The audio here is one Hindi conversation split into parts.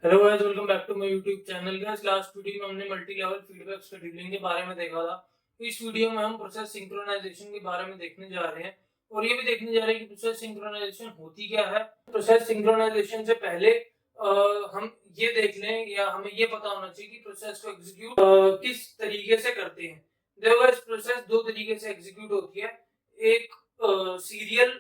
Hello guys, welcome back to my YouTube channel. Guys, last video में हमने मल्टी लेवल फीडबैक शेड्यूलिंग के बारे में देखा था। इस वीडियो में हम प्रोसेस सिंक्रोनाइजेशन के बारे में देखने जा रहे हैं और ये भी देखने जा रहे हैं कि प्रोसेस सिंक्रोनाइजेशन होती क्या है। प्रोसेस सिंक्रोनाइजेशन से पहले हम ये देख लें या हमें ये पता होना चाहिए कि प्रोसेस को एग्जीक्यूट किस तरीके से करते हैं। देखो गाइस, प्रोसेस दो तरीके से एग्जीक्यूट होती है, एक सीरियल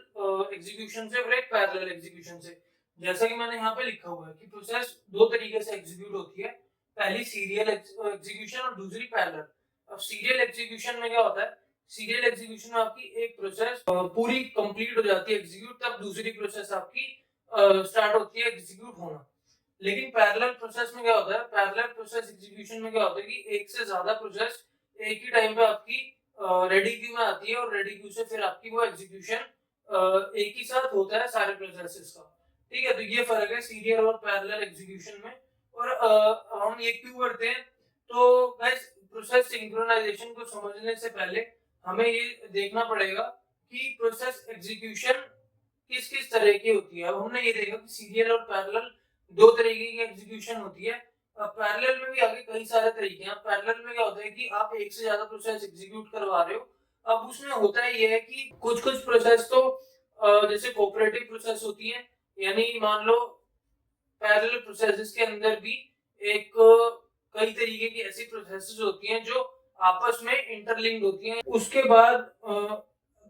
एग्जीक्यूशन से और एक पैरेलल एग्जीक्यूशन से। जैसा कि मैंने यहाँ पे लिखा हुआ है कि प्रोसेस दो तरीके से एग्जीक्यूट होती है, पहली सीरियल एग्जीक्यूशन और दूसरी पैरेलल। अब सीरियल एग्जीक्यूशन में क्या होता है, सीरियल एग्जीक्यूशन में आपकी एक प्रोसेस पूरी कंप्लीट हो जाती है एग्जीक्यूट, तब दूसरी प्रोसेस आपकी स्टार्ट होती है एग्जीक्यूट होना। लेकिन पैरेलल प्रोसेस में क्या होता है, पैरेलल प्रोसेस एग्जीक्यूशन में क्या होता है कि एक से ज्यादा प्रोसेस एक ही टाइम पे आपकी रेडी क्यू में आती है और रेडी क्यू से फिर आपकी वो एग्जीक्यूशन एक ही साथ होता है सारे प्रोसेसेस का। ठीक है, तो ये फर्क है सीरियल और पैरेलल एग्जीक्यूशन में। और हम ये क्यों करते हैं, तो गाइस प्रोसेस सिंक्रोनाइजेशन को समझने से पहले हमें ये देखना पड़ेगा कि प्रोसेस एग्जीक्यूशन किस किस तरह की होती है। अब हमने ये देखा कि सीरियल और पैरेलल दो तरीके की एग्जीक्यूशन होती है। पैरेलल में भी आगे कई सारे तरीके हैं। पैरेलल में क्या होता है कि आप एक से ज्यादा प्रोसेस एग्जीक्यूट करवा रहे हो। अब उसमें होता है ये है कि कुछ कुछ प्रोसेस तो जैसे कोऑपरेटिव प्रोसेस होती है, यानी मान लो पैरेलल प्रोसेसेस के अंदर भी एक कई तरीके की ऐसी प्रोसेसेस होती हैं जो आपस में इंटरलिंक्ड होती हैं। उसके बाद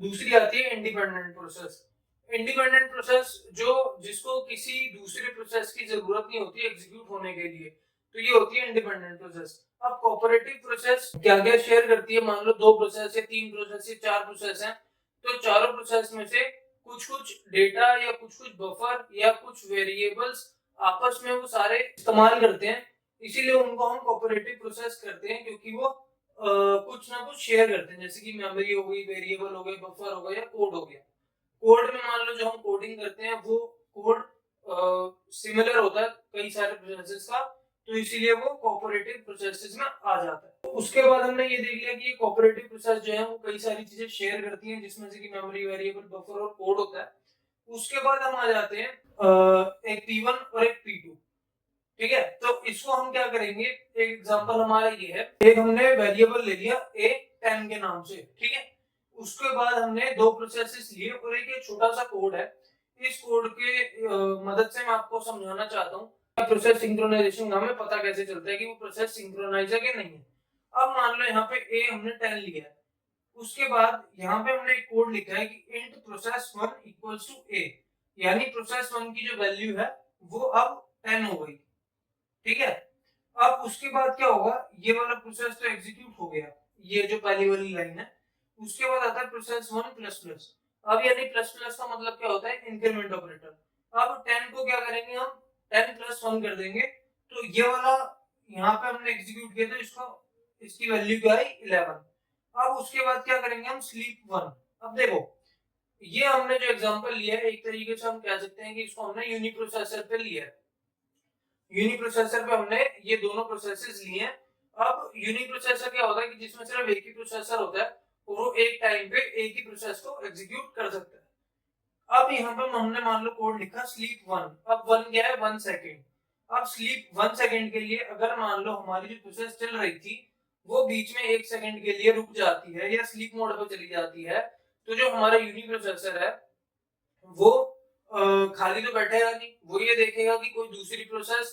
दूसरी आती है इंडिपेंडेंट प्रोसेस। इंडिपेंडेंट प्रोसेस जो जिसको किसी दूसरे प्रोसेस की जरूरत नहीं होती एग्जीक्यूट होने के लिए, तो ये होती है इंडिपेंडेंट प्रोसेस। अब कोऑपरेटिव प्रोसेस क्या क्या शेयर करती है, मान लो दो प्रोसेस या तीन प्रोसेस या चार प्रोसेस हैं, तो चारों प्रोसेस में से कुछ कुछ डेटा या कुछ कुछ बफर या कुछ वेरिएबल्स आपस में वो सारे इस्तेमाल करते हैं, इसीलिए उनको हम कोऑपरेटिव प्रोसेस करते हैं, क्योंकि वो कुछ ना कुछ शेयर करते हैं, जैसे कि मेमोरी हो गई, वेरिएबल हो गए, बफर हो गया या कोड हो गया। कोड में मान लो जो हम कोडिंग करते हैं वो कोड सिमिलर होता है कई सारे प्रोसेसेस का, तो इसीलिए वो कोऑपरेटिव प्रोसेसेस में आ जाता है। तो उसके बाद हमने ये देख लिया कि ये कोऑपरेटिव प्रोसेस जो है वो कई सारी चीजें शेयर करती हैं, जिसमें से कि मेमोरी, वेरिएबल, बफर और कोड होता है। उसके बाद हम आ जाते हैं एक P1 और एक P2। ठीक है, तो इसको हम क्या करेंगे, एक एग्जांपल हमारा ये है, एक हमने वेरिएबल ले लिया a 10 के नाम से। ठीक है, उसके बाद हमने दो प्रोसेसेस लिए और एक छोटा सा कोड है। इस कोड के मदद से मैं आपको समझाना चाहता हूँ प्रोसेस सिंक्रोनाइजेशन का हमें पता कैसे चलता है कि वो प्रोसेस सिंक्रोनाइज है कि नहीं है। अब मान लो यहाँ पे a हमने 10 लिया है, उसके बाद यहाँ पे हमने एक कोड लिखा है कि int process 1 equals to a, यानी प्रोसेस 1 की जो वैल्यू है वो अब 10 हो गई। ठीक है, अब उसके बाद क्या होगा, ये वाला प्रोसेस तो एग्जीक्यूट हो गया, ये जो पहली वाली लाइन है। उसके बाद आता है प्रोसेस 1 प्लस प्लस। अब यानी प्लस प्लस का मतलब क्या होता है, इंक्रीमेंट ऑपरेटर। अब 10 को क्या करेंगे हम, 10 प्लस 1 कर देंगे, तो ये वाला यहाँ पे हमने एग्जीक्यूट किया था, इसको इसकी वैल्यू क्या है 11। अब उसके बाद क्या करेंगे हम, स्लीप 1। अब देखो, ये हमने जो एग्जांपल लिया है, एक तरीके से हम कह सकते हैं कि इसको हमने यूनिप्रोसेसर पे लिया है। यूनिप्रोसेसर पे हमने ये दोनों प्रोसेसेस लिए हैं। अब यूनिप्रोसेसर क्या होता है कि जिसमें सिर्फ एक ही प्रोसेसर होता है और वो एक टाइम पे एक ही प्रोसेस को एग्जीक्यूट कर सकता है। अब यहाँ पे हमने मान लो कोड लिखा स्लीप 1। अब 1 क्या है, 1 सेकेंड। अब स्लीप 1 सेकेंड के लिए अगर मान लो हमारी जो प्रोसेस चल रही थी वो बीच में 1 सेकेंड के लिए रुक जाती है या स्लीप मोड पे चली जाती है, तो जो हमारा यूनिप्रोसेसर है वो खाली तो बैठेगा नहीं, वो ये देखेगा कि कोई दूसरी प्रोसेस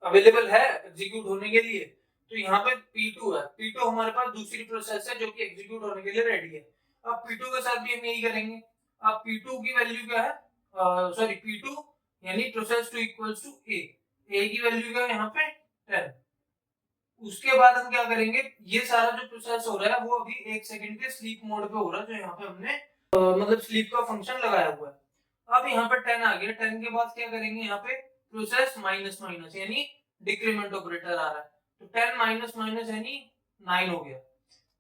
अवेलेबल है एग्जीक्यूट होने के लिए। तो यहाँ पे P2 है, P2 हमारे पास दूसरी प्रोसेस है जो कि एग्जीक्यूट होने के लिए रेडी है। अब P2 के साथ भी हम यही करेंगे। अब P2 की वैल्यू क्या है, सॉरी P2 यानी प्रोसेस 2 इक्वल्स टू A की वैल्यू क्या है यहाँ पे 10। उसके बाद हम क्या करेंगे, ये सारा जो प्रोसेस हो रहा है वो अभी 1 सेकंड के स्लीप मोड पे हो रहा है, जो यहाँ पे हमने मतलब स्लीप का फंक्शन लगाया हुआ है। अब यहाँ पे 10 आ गया, 10 के बाद क्या करेंगे, यहाँ पे प्रोसेस माइनस माइनस यानी डिक्रीमेंट ऑपरेटर आ रहा है, तो 10 माइनस माइनस यानी 9 हो गया।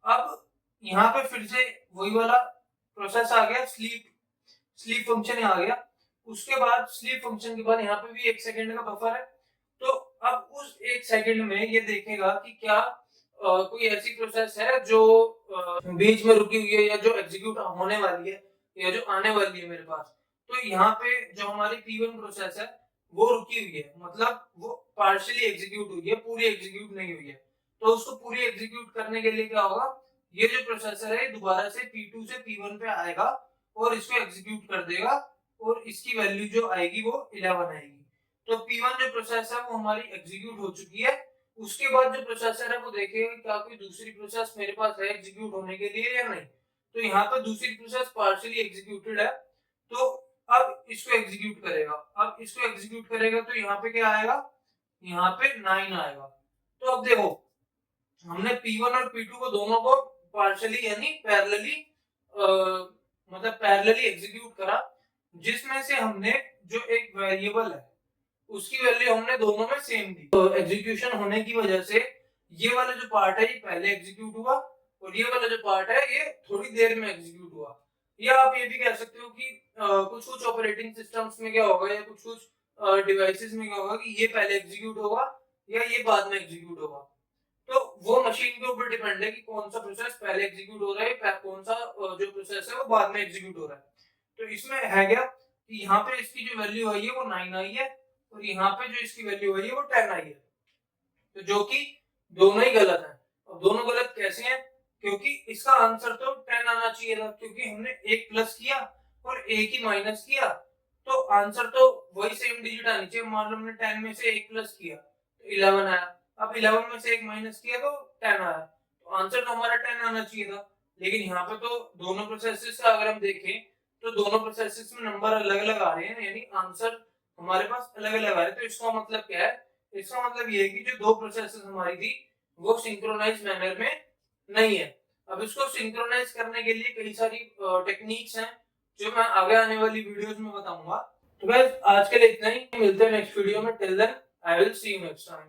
अब यहाँ पे फिर से वही वाला प्रोसेस आ गया, स्लीप फंक्शन आ गया। उसके बाद स्लीप फंक्शन के बाद यहाँ पे भी 1 सेकंड का बफर है, तो अब उस 1 सेकंड में ये देखेगा कि क्या कोई ऐसी प्रोसेस है जो बीच में रुकी हुई है या जो एग्जीक्यूट होने वाली है या जो आने वाली है मेरे पास। तो यहाँ पे जो हमारी P1 प्रोसेस है वो रुकी हुई है, मतलब वो पार्शियली एग्जीक्यूट हुई है, पूरी एग्जीक्यूट नहीं हुई है। तो उसको पूरी एग्जीक्यूट करने के लिए क्या होगा, ये जो प्रोसेसर है दोबारा से P2 से P1 पे आएगा और इसको एग्जीक्यूट कर देगा और इसकी वैल्यू जो आएगी वो 11 आएगी। तो P1 जो प्रोसेस है वो हमारी एग्जीक्यूट हो चुकी है। उसके बाद जो प्रोसेसर है वो देखेगा कि क्या कोई दूसरी प्रोसेस मेरे पास है एग्जीक्यूट होने के लिए या नहीं। तो यहाँ पर दूसरी प्रोसेस पार्शियली एग्जीक्यूटेड है, तो अब इसको एग्जीक्यूट करेगा। अब इसको एग्जीक्यूट करेगा तो यहाँ पे क्या आएगा, यहाँ पे 9 आएगा। तो अब देखो हमने P1 और P2 को दोनों को पार्शियली यानी पैरेलली मतलब पैरेलली एग्जीक्यूट करा, जिसमें से हमने जो एक वेरिएबल है उसकी वैल्यू हमने दोनों में सेम दी। तो एग्जीक्यूशन होने की वजह से ये वाला जो पार्ट है ये पहले एग्जीक्यूट हुआ और ये वाला जो पार्ट है ये थोड़ी देर में एग्जीक्यूट हुआ। या आप ये भी कह सकते हो कि कुछ कुछ ऑपरेटिंग सिस्टम्स में क्या होगा या कुछ कुछ डिवाइसेस में क्या होगा कि ये पहले एग्जीक्यूट होगा या ये बाद में एग्जीक्यूट होगा। तो वो मशीन के ऊपर डिपेंड है कि कौन सा प्रोसेस पहले एग्जीक्यूट हो रहा है, कौन सा जो प्रोसेस है वो बाद में एग्जीक्यूट हो रहा है। तो इसमें है क्या कि यहाँ पे इसकी जो वैल्यू आई है वो 9 आई है और यहाँ पे जो इसकी वैल्यू आई है वो 10 आई है, तो जो कि दोनों ही गलत है। अब दोनों गलत कैसे हैं, क्योंकि इसका आंसर तो 10 आना चाहिए था, क्योंकि हमने एक प्लस किया और एक ही माइनस किया, तो आंसर तो वही सेम डिजिट आनी चाहिए। मान लो हमने 10 में से एक प्लस किया तो 11 आया, अब 11 में से एक माइनस किया तो 10 आया, तो आंसर तो हमारा 10 आना चाहिए था। लेकिन यहाँ पे तो दोनों प्रोसेसेस का अगर हम देखें तो दोनों प्रोसेसेस में नंबर अलग अलग आ रहे हैं, यानी आंसर हमारे पास अलग अलग आ रहे हैं। तो इसका मतलब क्या है, इसका मतलब ये है कि जो दो प्रोसेसेस हमारी थी वो सिंक्रोनाइज मैनर में नहीं है। अब इसको सिंक्रोनाइज करने के लिए कई सारी टेक्निक्स हैं जो मैं आगे आने वाली वीडियोस में बताऊंगा। तो गाइस आज के लिए इतना ही, मिलते हैं नेक्स्ट वीडियो में। Till then I will see you next time.